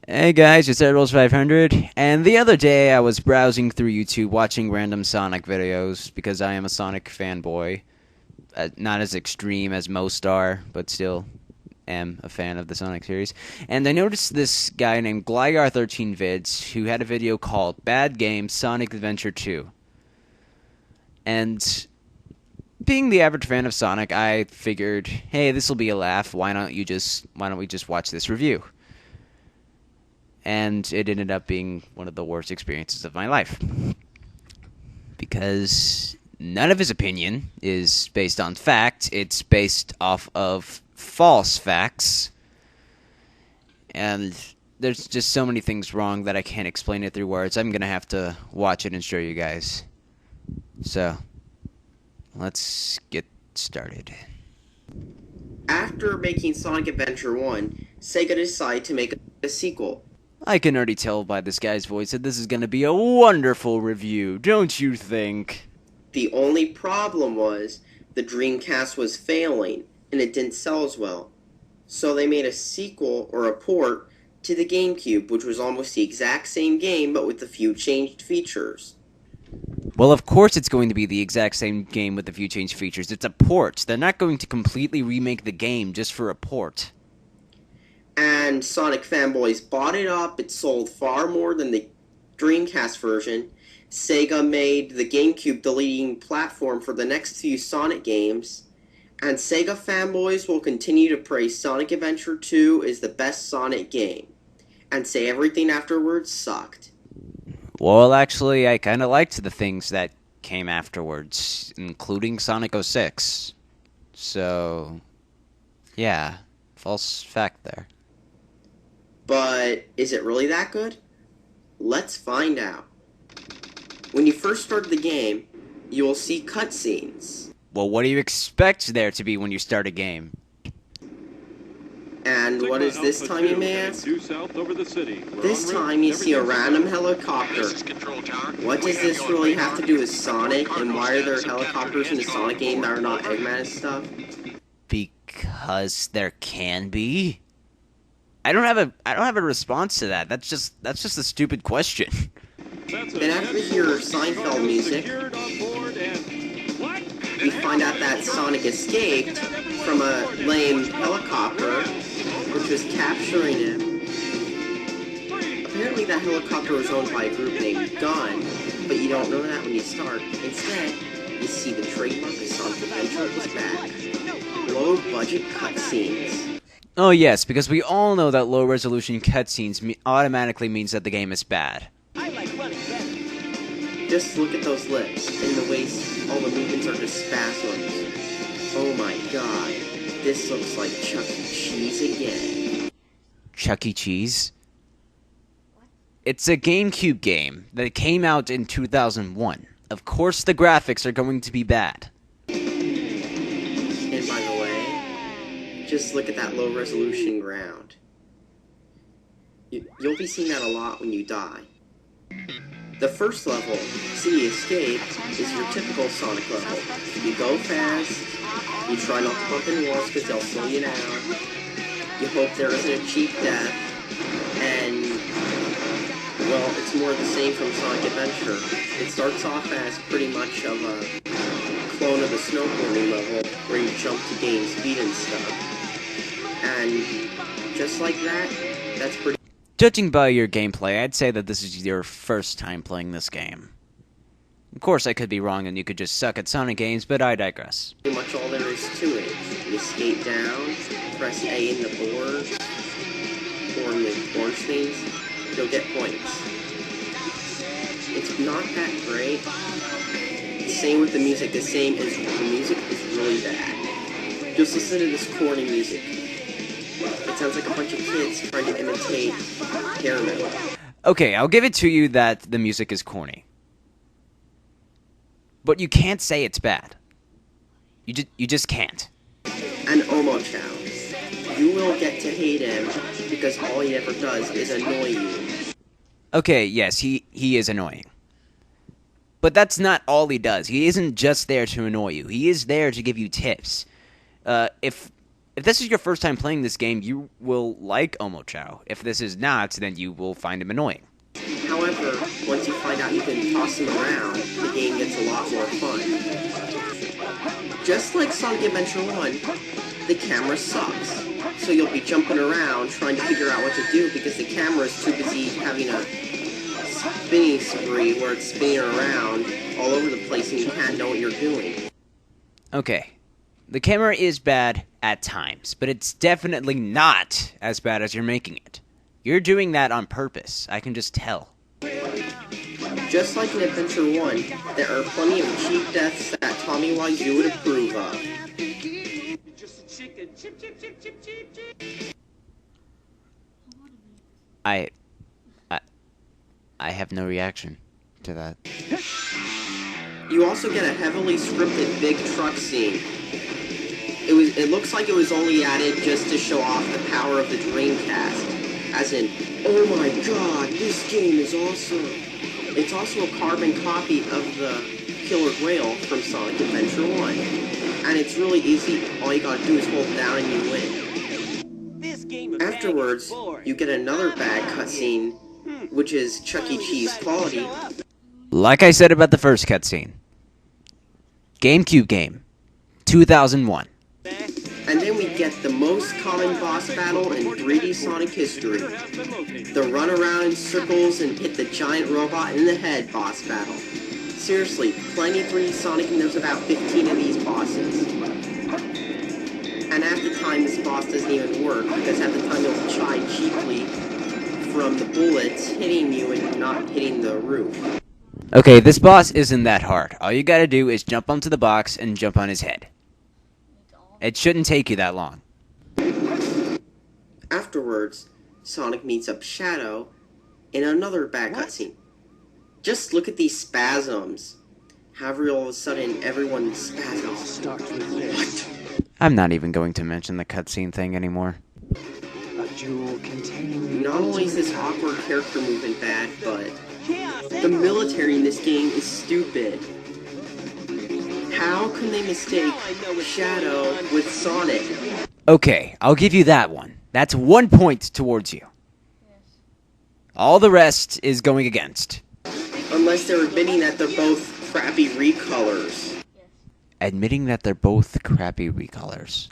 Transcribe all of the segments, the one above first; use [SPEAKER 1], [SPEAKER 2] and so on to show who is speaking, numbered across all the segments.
[SPEAKER 1] Hey guys, it's Gligar13Vids, and the other day I was browsing through YouTube watching random Sonic videos because I am a Sonic fanboy. Not as extreme as most are, but still am a fan of the Sonic series. And I noticed this guy named Gligar13Vids who had a video called Bad Game Sonic Adventure 2. And being the average fan of Sonic, I figured, hey, this will be a laugh. Why don't we just watch this review? And it ended up being one of the worst experiences of my life. Because none of his opinion is based on fact, it's based off of false facts. And there's just so many things wrong that I can't explain it through words. I'm going to have to watch it and show you guys. So, let's get started.
[SPEAKER 2] After making Sonic Adventure 1, Sega decided to make a sequel.
[SPEAKER 1] I can already tell by this guy's voice that this is going to be a wonderful review, don't you think?
[SPEAKER 2] The only problem was the Dreamcast was failing and it didn't sell as well. So they made a sequel or a port to the GameCube, which was almost the exact same game but with a few changed features.
[SPEAKER 1] Well, of course it's going to be the exact same game with a few changed features. It's a port. They're not going to completely remake the game just for a port.
[SPEAKER 2] And Sonic fanboys bought it up. It sold far more than the Dreamcast version. Sega made the GameCube the leading platform for the next few Sonic games. And Sega fanboys will continue to praise Sonic Adventure 2 as the best Sonic game. And say everything afterwards sucked.
[SPEAKER 1] Well, actually, I kind of liked the things that came afterwards, including Sonic 06. So, yeah, false fact there.
[SPEAKER 2] But is it really that good? Let's find out. When you first start the game, you will see cutscenes.
[SPEAKER 1] Well, what do you expect there to be when you start a game?
[SPEAKER 2] And what is this time, you may ask? This time you see a random helicopter. What does this really have to do with Sonic, and why are there helicopters in the Sonic game that are not Eggman and stuff?
[SPEAKER 1] Because there can be. I don't have a response to that. That's just a stupid question.
[SPEAKER 2] Then after you hear Seinfeld music, we find out that Sonic escaped from a lame helicopter, which was capturing him. Apparently that helicopter was owned by a group named Gun, but you don't know that when you start. Instead, you see the trademark of Sonic Adventure is back. Low-budget cutscenes.
[SPEAKER 1] Oh yes, because we all know that low-resolution cutscenes automatically means that the game is bad.
[SPEAKER 3] I like running better.
[SPEAKER 2] Just look at those lips, and the ways all the movements are just spasms. Oh my god, this looks like Chuck E. Cheese again.
[SPEAKER 1] Chuck E. Cheese? It's a GameCube game that came out in 2001. Of course the graphics are going to be bad.
[SPEAKER 2] And by the way, just look at that low-resolution ground. You'll be seeing that a lot when you die. The first level, City Escape, is your typical Sonic level. You go fast, you try not to bump into walls because they'll slow you down, you hope there isn't a cheap death, and, well, it's more the same from Sonic Adventure. It starts off as pretty much of a clone of the snowboarding level, where you jump to gain speed and stuff. And just like that, that's pretty.
[SPEAKER 1] Judging by your gameplay, I'd say that this is your first time playing this game. Of course, I could be wrong and you could just suck at Sonic games, but I digress.
[SPEAKER 2] Pretty much all there is to it. You skate down, press A in the board, or in the orange things, you'll get points. It's not that great. Same with the music. The music is really bad. Just listen to this corny music. It sounds like a bunch of kids trying to imitate hair metal.
[SPEAKER 1] Okay, I'll give it to you that the music is corny. But you can't say it's bad. You just can't.
[SPEAKER 2] And Omochow. You will get to hate him because all he ever does is annoy you.
[SPEAKER 1] Okay, yes, he is annoying. But that's not all he does. He isn't just there to annoy you. He is there to give you tips. If If this is your first time playing this game, you will like Omochao. If this is not, then you will find him annoying.
[SPEAKER 2] However, once you find out you can toss him around, the game gets a lot more fun. Just like Sonic Adventure 1, the camera sucks. So you'll be jumping around trying to figure out what to do because the camera is too busy having a spinning spree where it's spinning around all over the place and you can't know what you're doing.
[SPEAKER 1] Okay. The camera is bad at times, but it's definitely not as bad as you're making it. You're doing that on purpose. I can just tell.
[SPEAKER 2] Just like in Adventure 1, there are plenty of cheap deaths that Tommy Wiseau would approve of.
[SPEAKER 1] I have no reaction to that.
[SPEAKER 2] You also get a heavily scripted big truck scene. It looks like it was only added just to show off the power of the Dreamcast. As in, oh my god, this game is awesome. It's also a carbon copy of the Killer Whale from Sonic Adventure 1. And it's really easy, all you gotta do is hold down and you win. Afterwards, you get another bad cutscene, which is Chuck E. Cheese quality.
[SPEAKER 1] Like I said about the first cutscene. GameCube game. 2001.
[SPEAKER 2] And then we get the most common boss battle in 3D Sonic history. The run around in circles and hit the giant robot in the head boss battle. Seriously, plenty 3D Sonic and there's about 15 of these bosses. And half the time this boss doesn't even work, because half the time you'll chide cheaply from the bullets hitting you and not hitting the roof.
[SPEAKER 1] Okay, this boss isn't that hard. All you gotta do is jump onto the box and jump on his head. It shouldn't take you that long.
[SPEAKER 2] Afterwards, Sonic meets up Shadow in another bad cutscene. Just look at these spasms. However, all of a sudden, everyone spasms. What?
[SPEAKER 1] I'm not even going to mention the cutscene thing anymore.
[SPEAKER 2] Not only is this awkward character movement bad, but the military in this game is stupid. How can they mistake Shadow with Sonic?
[SPEAKER 1] Okay, I'll give you that one. That's 1 point towards you. All the rest is going against.
[SPEAKER 2] Unless they're admitting that they're both crappy recolors.
[SPEAKER 1] Admitting that they're both crappy recolors.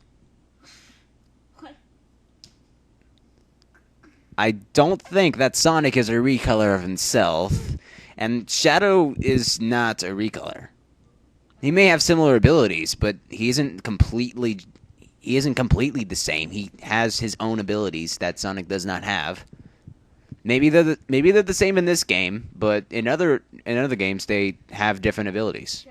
[SPEAKER 1] I don't think that Sonic is a recolor of himself, and Shadow is not a recolor. He may have similar abilities, but he isn't completely the same. He has his own abilities that Sonic does not have. Maybe they're the same in this game, but in other games they have different abilities.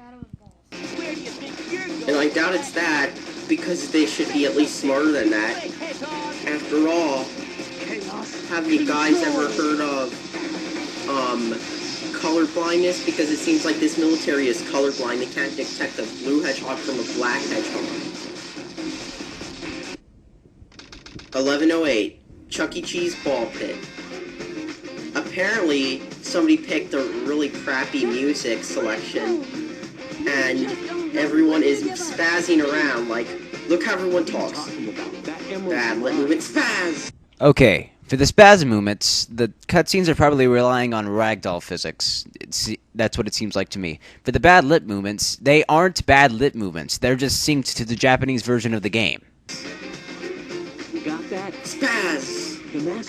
[SPEAKER 2] And I doubt it's that, because they should be at least smarter than that. After all, have you guys ever heard of color blindness? Because it seems like this military is colorblind. They can't detect a blue hedgehog from a black hedgehog. 1108, Chuck E. Cheese ball pit. Apparently, somebody picked a really crappy music selection, and everyone is spazzing around. Like, look how everyone talks. Bad lip movement, spaz!
[SPEAKER 1] Okay, for the spasm movements, the cutscenes are probably relying on ragdoll physics. That's what it seems like to me. For the bad lip movements, they aren't bad lip movements. They're just synced to the Japanese version of the game.
[SPEAKER 2] Got that? Spaz!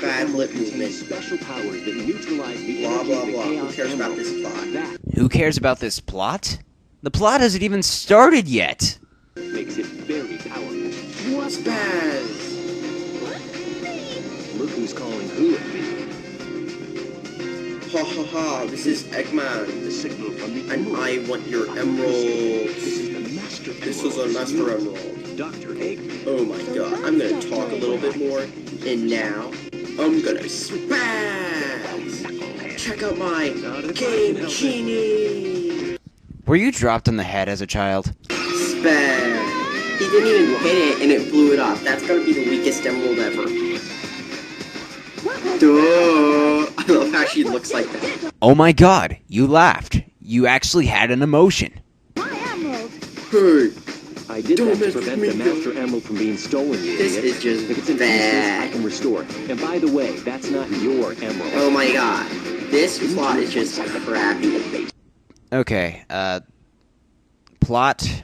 [SPEAKER 2] Bad lip movement. Special powers that neutralize the blah blah blah. Who cares about this plot?
[SPEAKER 1] Who cares about this plot? The plot hasn't even started yet.
[SPEAKER 3] Makes it very powerful.
[SPEAKER 2] Spaz!
[SPEAKER 3] Look who's calling who at me.
[SPEAKER 2] Ha ha ha, this is Eggman.
[SPEAKER 3] The signal from the
[SPEAKER 2] And I want your emeralds.
[SPEAKER 3] This is the master
[SPEAKER 2] This was a master emerald.
[SPEAKER 3] Dr. Egg.
[SPEAKER 2] Oh my god, I'm gonna talk a little bit more. And now, I'm gonna spaz! Check out my Game Genie!
[SPEAKER 1] Were you dropped on the head as a child?
[SPEAKER 2] Spaz! He didn't even hit it and it blew it up. That's gotta be the weakest emerald ever. Duh! I love how she looks like that.
[SPEAKER 1] Oh my god, you laughed. You actually had an emotion.
[SPEAKER 2] Hey,
[SPEAKER 3] I did that to prevent the Master Emerald from being stolen, you
[SPEAKER 2] This
[SPEAKER 3] idiot.
[SPEAKER 2] is just
[SPEAKER 3] If it's in pieces, I
[SPEAKER 2] bad.
[SPEAKER 3] can restore it. And by the way, that's not your emerald.
[SPEAKER 2] Oh my god. This plot is just crappy.
[SPEAKER 1] Okay, plot.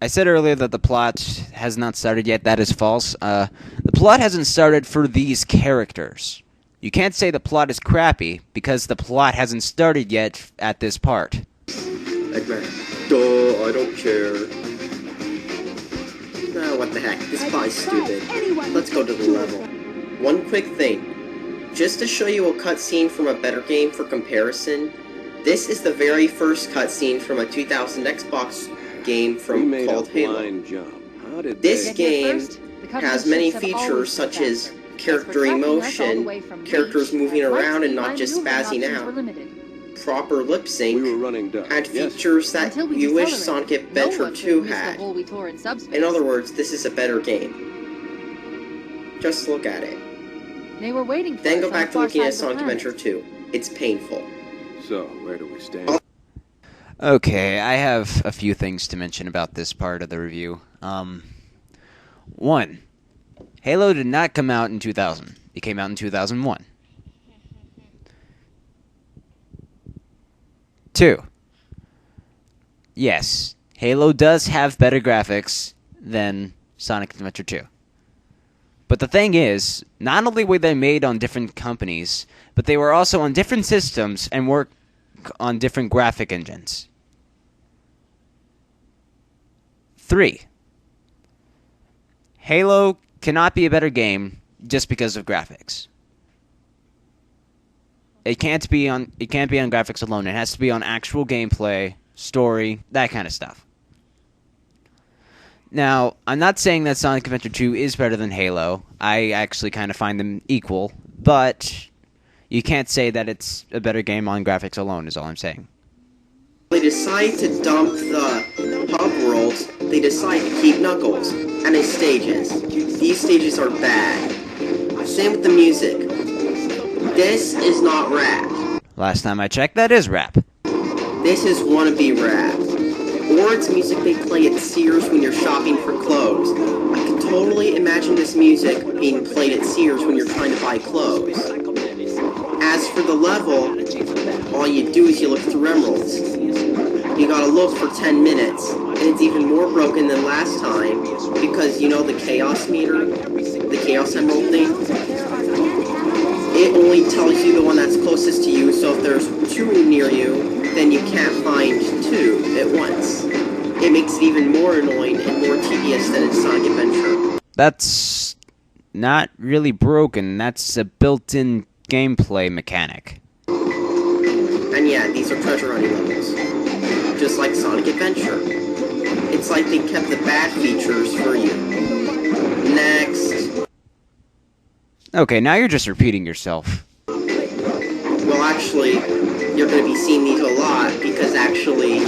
[SPEAKER 1] I said earlier that the plot has not started yet. That is false. The plot hasn't started for these characters. You can't say the plot is crappy because the plot hasn't started yet at this part.
[SPEAKER 2] Eggman. Duh, I don't care. Oh, what the heck. This plot is stupid. Let's go to the level. One quick thing. Just to show you a cutscene from a better game for comparison, this is the very first cutscene from a 2000 Xbox game called Halo.
[SPEAKER 3] Jump. How did
[SPEAKER 2] This
[SPEAKER 3] they...
[SPEAKER 2] game has many features such as character emotion, characters moving around and not just spazzing out, proper lip sync,
[SPEAKER 3] We were running duck.
[SPEAKER 2] and
[SPEAKER 3] Yes.
[SPEAKER 2] features that you wish Sonic Adventure 2 had. In other words, this is a better game. Just look at it.
[SPEAKER 4] They were waiting for
[SPEAKER 2] Then
[SPEAKER 4] us
[SPEAKER 2] go
[SPEAKER 4] on
[SPEAKER 2] back
[SPEAKER 4] the
[SPEAKER 2] to
[SPEAKER 4] far
[SPEAKER 2] looking
[SPEAKER 4] side
[SPEAKER 2] at
[SPEAKER 4] of the
[SPEAKER 2] Sonic
[SPEAKER 4] planet.
[SPEAKER 2] Adventure 2. It's painful.
[SPEAKER 3] So, where do we stand?
[SPEAKER 1] Okay, I have a few things to mention about this part of the review. One, Halo did not come out in 2000. It came out in 2001. 2. Yes, Halo does have better graphics than Sonic Adventure 2. But the thing is, not only were they made on different companies, but they were also on different systems and work on different graphic engines. 3. Halo cannot be a better game just because of graphics. It can't be on graphics alone. It has to be on actual gameplay, story, that kind of stuff. Now, I'm not saying that Sonic Adventure 2 is better than Halo. I actually kind of find them equal, but you can't say that it's a better game on graphics alone, is all I'm saying.
[SPEAKER 2] They decide to dump the hub worlds, they decide to keep Knuckles and his stages. These stages are bad. Same with the music. This is not rap.
[SPEAKER 1] Last time I checked, that is rap.
[SPEAKER 2] This is wannabe rap. Or it's music they play at Sears when you're shopping for clothes. I can totally imagine this music being played at Sears when you're trying to buy clothes. As for the level, all you do is you look through emeralds. You gotta look for 10 minutes, and it's even more broken than last time, because you know the chaos meter? The chaos emerald thing? It only tells you the one that's closest to you, so if there's 2 near you, then you can't find 2 at once. It makes it even more annoying and more tedious than in Sonic Adventure.
[SPEAKER 1] That's not really broken. That's a built-in gameplay mechanic.
[SPEAKER 2] And yeah, these are treasure hunting levels. Just like Sonic Adventure. It's like they kept the bad features for you. Next.
[SPEAKER 1] Okay, now you're just repeating yourself.
[SPEAKER 2] Well, actually, you're going to be seeing these a lot because actually,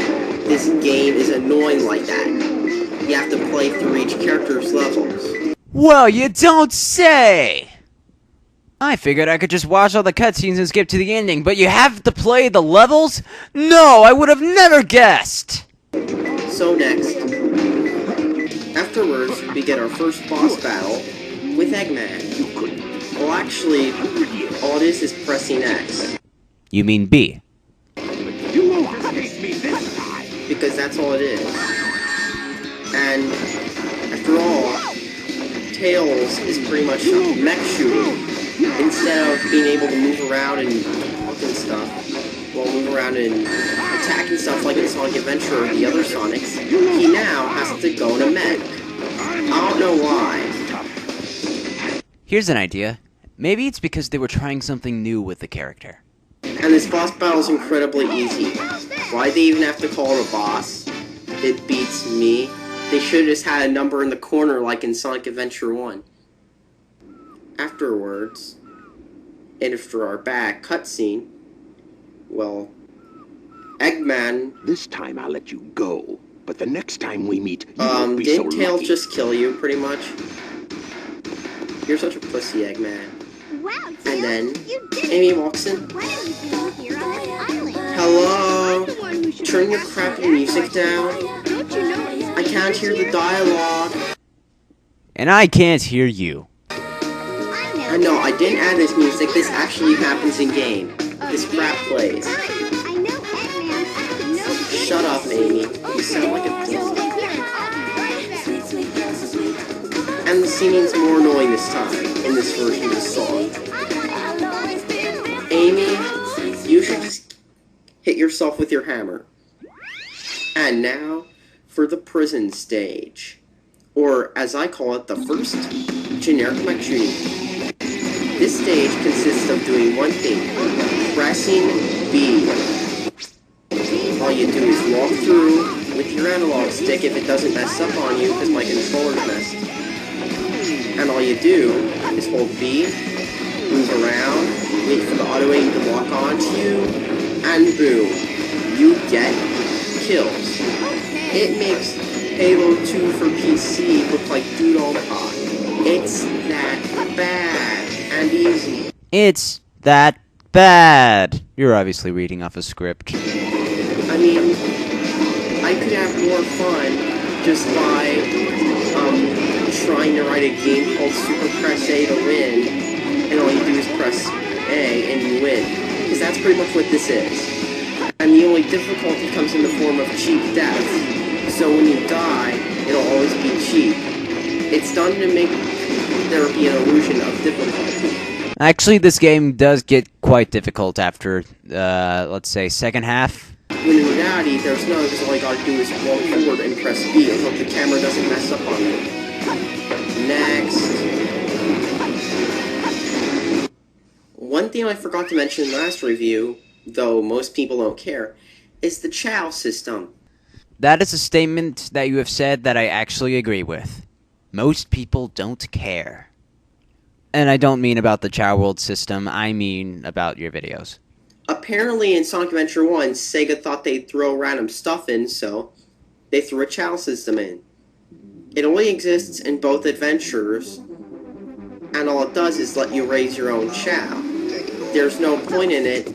[SPEAKER 2] this game is annoying like that. You have to play through each character's levels.
[SPEAKER 1] Well, you don't say! I figured I could just watch all the cutscenes and skip to the ending, but you have to play the levels? No, I would have never guessed!
[SPEAKER 2] So next. Afterwards, we get our first boss battle with Eggman. Well, actually, all it is pressing X.
[SPEAKER 1] You mean B.
[SPEAKER 3] You won't escape me this time!
[SPEAKER 2] Because that's all it is. And, after all, Tails is pretty much a mech shooter. Instead of being able to move around and talk and stuff, well, move around and attack and stuff like in Sonic Adventure or the other Sonics, he now has to go in a mech. I don't know why.
[SPEAKER 1] Here's an idea. Maybe it's because they were trying something new with the character.
[SPEAKER 2] And this boss battle is incredibly easy. Why'd they even have to call it a boss? It beats me. They should have just had a number in the corner like in Sonic Adventure 1. Afterwards, and after our back cutscene, well, Eggman,
[SPEAKER 3] This time I'll let you go. But the next time we meet, you won't be so
[SPEAKER 2] didn't Tails
[SPEAKER 3] lucky.
[SPEAKER 2] just kill you, pretty much? You're such a pussy, Eggman.
[SPEAKER 5] Wow,
[SPEAKER 2] And then,
[SPEAKER 5] you did
[SPEAKER 2] Amy
[SPEAKER 5] it.
[SPEAKER 2] walks in.
[SPEAKER 5] What are you doing here on this island?
[SPEAKER 2] Hello?
[SPEAKER 5] I'm the one who should
[SPEAKER 2] Turn your
[SPEAKER 5] have
[SPEAKER 2] crappy
[SPEAKER 5] asked
[SPEAKER 2] music
[SPEAKER 5] that
[SPEAKER 2] down.
[SPEAKER 5] question. Don't you know it's
[SPEAKER 2] I can't hear the dialogue.
[SPEAKER 1] And I can't hear you.
[SPEAKER 2] I know, I didn't add this music. This actually happens in game. This crap plays. Shut up, Amy. You sound like a dog. And the singing's more annoying this time, in this version of the song. Amy, you should just hit yourself with your hammer. And now, for the prison stage. Or, as I call it, the first generic mech shooting. This stage consists of doing one thing, pressing B. All you do is walk through with your analog stick if it doesn't mess up on you, because my controller's messed. And all you do is hold B, move around, wait for the auto aim to lock onto you, and boom, you get kills. It makes Halo 2 for PC look like doodle pop. It's that bad and easy.
[SPEAKER 1] It's that bad. You're obviously reading off a script.
[SPEAKER 2] I mean, I could have more fun just by trying to write a game called Super Press A to win, and all you do is press A and you win. Because that's pretty much what this is. And the only difficulty comes in the form of cheap death. So when you die, it'll always be cheap. It's done to make there be an illusion of difficulty.
[SPEAKER 1] Actually, this game does get quite difficult after, let's say, second half.
[SPEAKER 2] When in reality, there's no, because all you gotta do is walk forward and press B and hope the camera doesn't mess up on you. Next. One thing I forgot to mention in the last review, though most people don't care, is the Chao system.
[SPEAKER 1] That is a statement that you have said that I actually agree with. Most people don't care. And I don't mean about the Chao World system, I mean about your videos.
[SPEAKER 2] Apparently in Sonic Adventure 1, Sega thought they'd throw random stuff in, so they threw a Chao system in. It only exists in both adventures, and all it does is let you raise your own Chao. There's no point in it,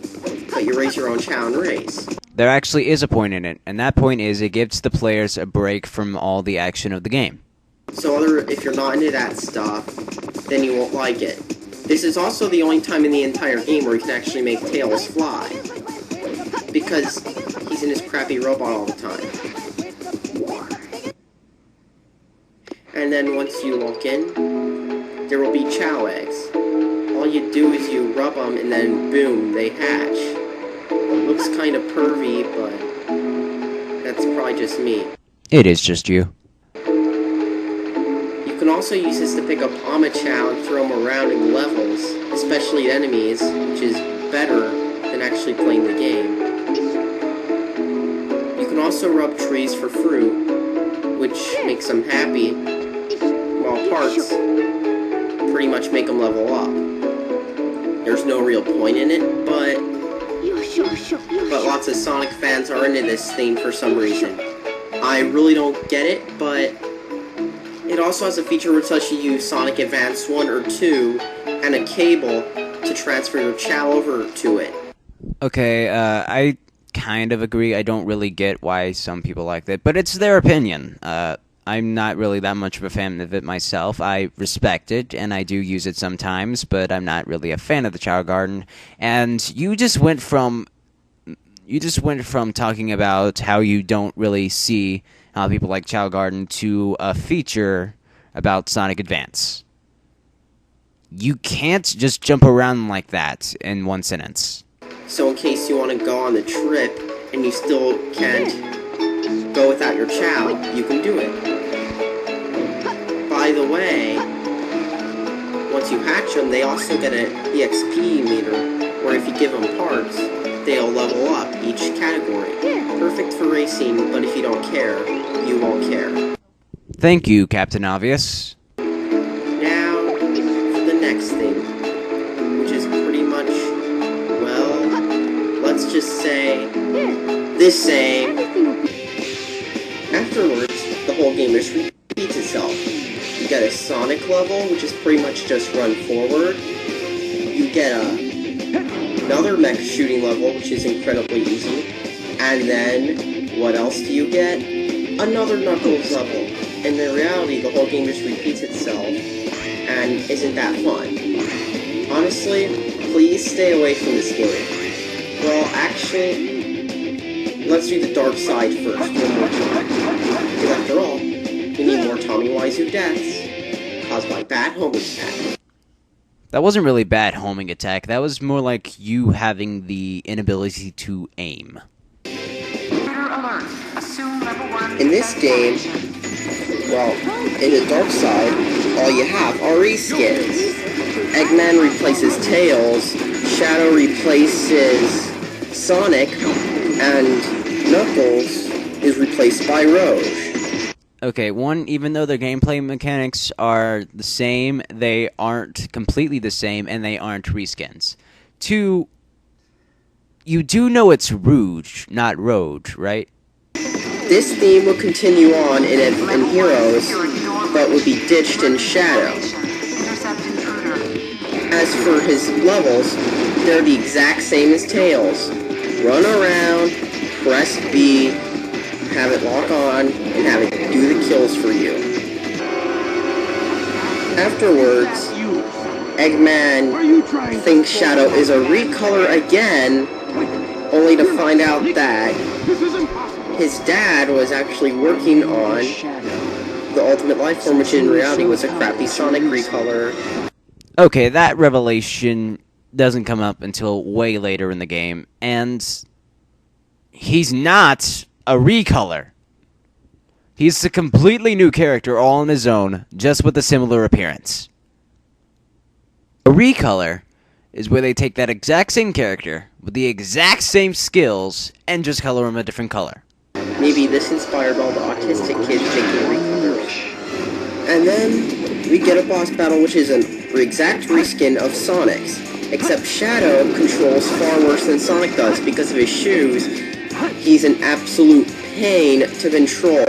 [SPEAKER 2] but you raise your own Chao and race.
[SPEAKER 1] There actually is a point in it, and that point is it gives the players a break from all the action of the game.
[SPEAKER 2] So if you're not into that stuff, then you won't like it. This is also the only time in the entire game where you can actually make Tails fly. Because he's in his crappy robot all the time. And then once you walk in, there will be Chao eggs. All you do is you rub them and then boom, they hatch. It looks kind of pervy, but that's probably just me.
[SPEAKER 1] It is just you.
[SPEAKER 2] You can also use this to pick up Chao and throw them around in levels, especially enemies, which is better than actually playing the game. You can also rub trees for fruit, which makes them happy, while parts pretty much make them level up. There's no real point in it, but lots of Sonic fans are into this thing for some reason. I really don't get it, but it also has a feature which lets you use Sonic Advance 1 or 2 and a cable to transfer your Chao over to it.
[SPEAKER 1] Okay, I kind of agree. I don't really get why some people like it, but it's their opinion. I'm not really that much of a fan of it myself. I respect it, and I do use it sometimes, but I'm not really a fan of the Chao Garden. And you just went from talking about how you don't really see how people like Chao Garden to a feature about Sonic Advance. You can't just jump around like that in one sentence.
[SPEAKER 2] So in case you want to go on the trip and you still can't go without your Chao, you can do it. By the way, once you hatch them, they also get an EXP meter, where if you give them parts, they'll level up each category. Perfect for racing, but if you don't care, you won't care.
[SPEAKER 1] Thank you, Captain Obvious.
[SPEAKER 2] Now, for the next thing, which is pretty much, well, let's just say, the same. Afterwards, the whole game just repeats itself. You get a Sonic level, which is pretty much just run forward. You get another mech shooting level, which is incredibly easy. And then, what else do you get? another Knuckles level. And in reality, the whole game just repeats itself, and isn't that fun. Honestly, please stay away from this game. Well, actually, let's do the dark side first, one more time. Because after all, we need more Tommy Wiseau deaths caused by bad homing attack.
[SPEAKER 1] That wasn't really bad homing attack. That was more like you having the inability to aim.
[SPEAKER 2] In this game, well, in the dark side, all you have are reskins. Eggman replaces Tails, Shadow replaces Sonic, and Knuckles is replaced by Rouge.
[SPEAKER 1] Okay, one, even though their gameplay mechanics are the same, they aren't completely the same, and they aren't reskins. Two, you do know it's Rouge, not Rouge, right?
[SPEAKER 2] This theme will continue on in Heroes, but will be ditched in Shadow. As for his levels, they're the exact same as Tails. Run around, press B, have it lock on, and have it do the kills for you. Afterwards, Eggman thinks Shadow is a recolor again, only to find out that his dad was actually working on the Ultimate Life Form, which in reality was a crappy Sonic recolor.
[SPEAKER 1] Okay, that revelation doesn't come up until way later in the game, and he's not a recolor. He's a completely new character all on his own, just with a similar appearance. A recolor is where they take that exact same character with the exact same skills and just color him a different color.
[SPEAKER 2] Maybe this inspired all the autistic kids making recolors. And then we get a boss battle which is an exact reskin of Sonic's, except Shadow controls far worse than Sonic does because of his shoes. He's an absolute pain to control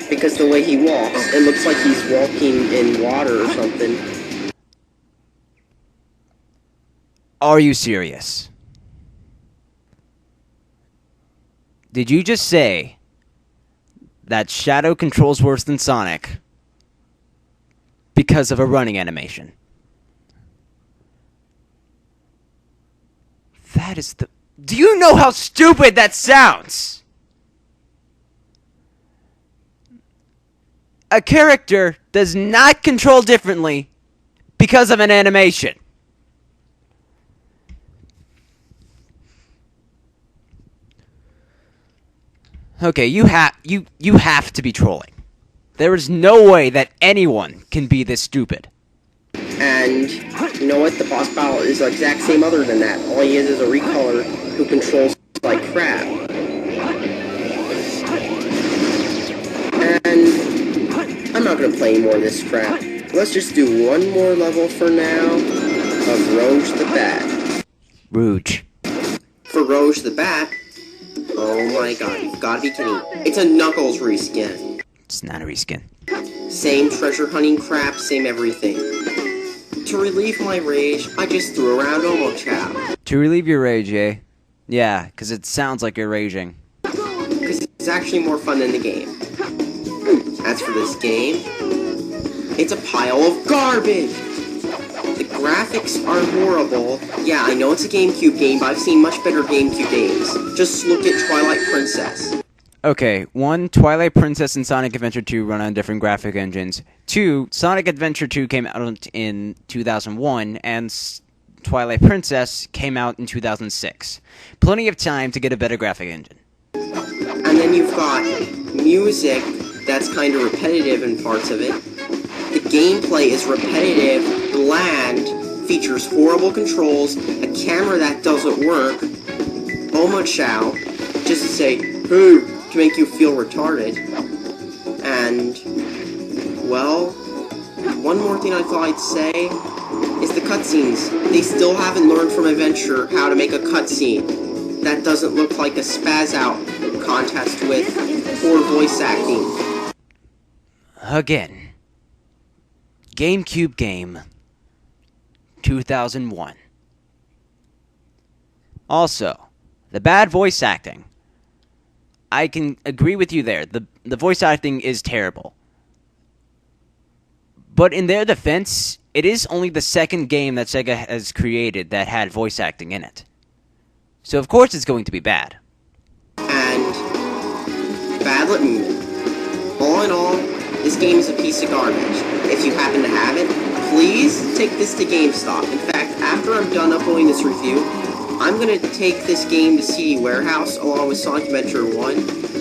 [SPEAKER 2] because the way he walks, it looks like he's walking in water or something.
[SPEAKER 1] Are you serious? Did you just say that Shadow controls worse than Sonic because of a running animation? That is the... Do you know how stupid that sounds? A character does not control differently because of an animation. Okay, you have to be trolling. There is no way that anyone can be this stupid.
[SPEAKER 2] And you know what? The boss battle is the exact same other than that. All he is a recolor who controls like crap. And I'm not gonna play any more of this crap. Let's just do one more level for now of Rouge the Bat.
[SPEAKER 1] Rouge.
[SPEAKER 2] For Rouge the Bat, oh my god, you've gotta be kidding. It's a Knuckles reskin.
[SPEAKER 1] It's not a reskin.
[SPEAKER 2] Same treasure hunting crap, same everything. To relieve my rage, I just threw around Omo-Chow.
[SPEAKER 1] To relieve your rage, eh? Yeah, because it sounds like you're raging.
[SPEAKER 2] Because it's actually more fun than the game. As for this game, it's a pile of garbage! The graphics are horrible. Yeah, I know it's a GameCube game, but I've seen much better GameCube games. Just look at Twilight Princess.
[SPEAKER 1] Okay, 1, Twilight Princess and Sonic Adventure 2 run on different graphic engines. 2, Sonic Adventure 2 came out in 2001, and Twilight Princess came out in 2006. Plenty of time to get a better graphic engine.
[SPEAKER 2] And then you've got music that's kind of repetitive in parts of it. The gameplay is repetitive, bland, features horrible controls, a camera that doesn't work, Omo-Chow, just to say, hey, to make you feel retarded. And, well, one more thing I thought I'd say is the cutscenes. They still haven't learned from Adventure how to make a cutscene that doesn't look like a spaz out contest with poor voice acting.
[SPEAKER 1] Again. GameCube game. 2001. Also, the bad voice acting. I can agree with you there. The voice acting is terrible. But in their defense, it is only the second game that Sega has created that had voice acting in it. So of course it's going to be bad.
[SPEAKER 2] And bad all in all, this game is a piece of garbage. If you happen to have it, please take this to GameStop. In fact, after I'm done uploading this review, I'm going to take this game to CD Warehouse along with Sonic Adventure 1.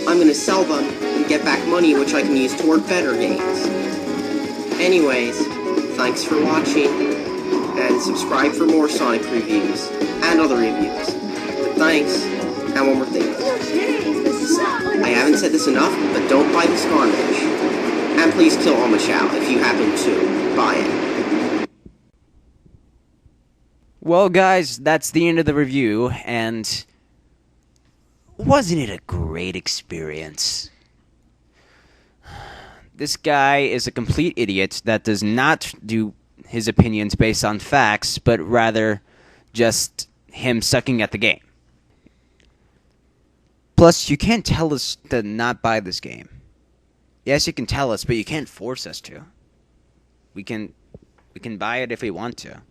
[SPEAKER 2] I'm going to sell them and get back money which I can use toward better games. Anyways, thanks for watching, and subscribe for more Sonic reviews and other reviews. But thanks, and one more thing. I haven't said this enough, but don't buy this garbage. And please kill Chao if you happen to buy it.
[SPEAKER 1] Well, guys, that's the end of the review, and wasn't it a great experience? This guy is a complete idiot that does not do his opinions based on facts, but rather just him sucking at the game. Plus, you can't tell us to not buy this game. Yes, you can tell us, but you can't force us to. We can buy it if we want to.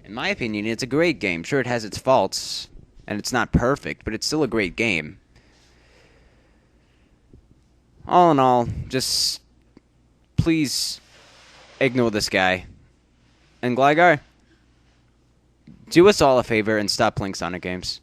[SPEAKER 1] In my opinion, it's a great game. Sure, it has its faults, and it's not perfect, but it's still a great game. All in all, just please ignore this guy. And Gligar, do us all a favor and stop playing Sonic games.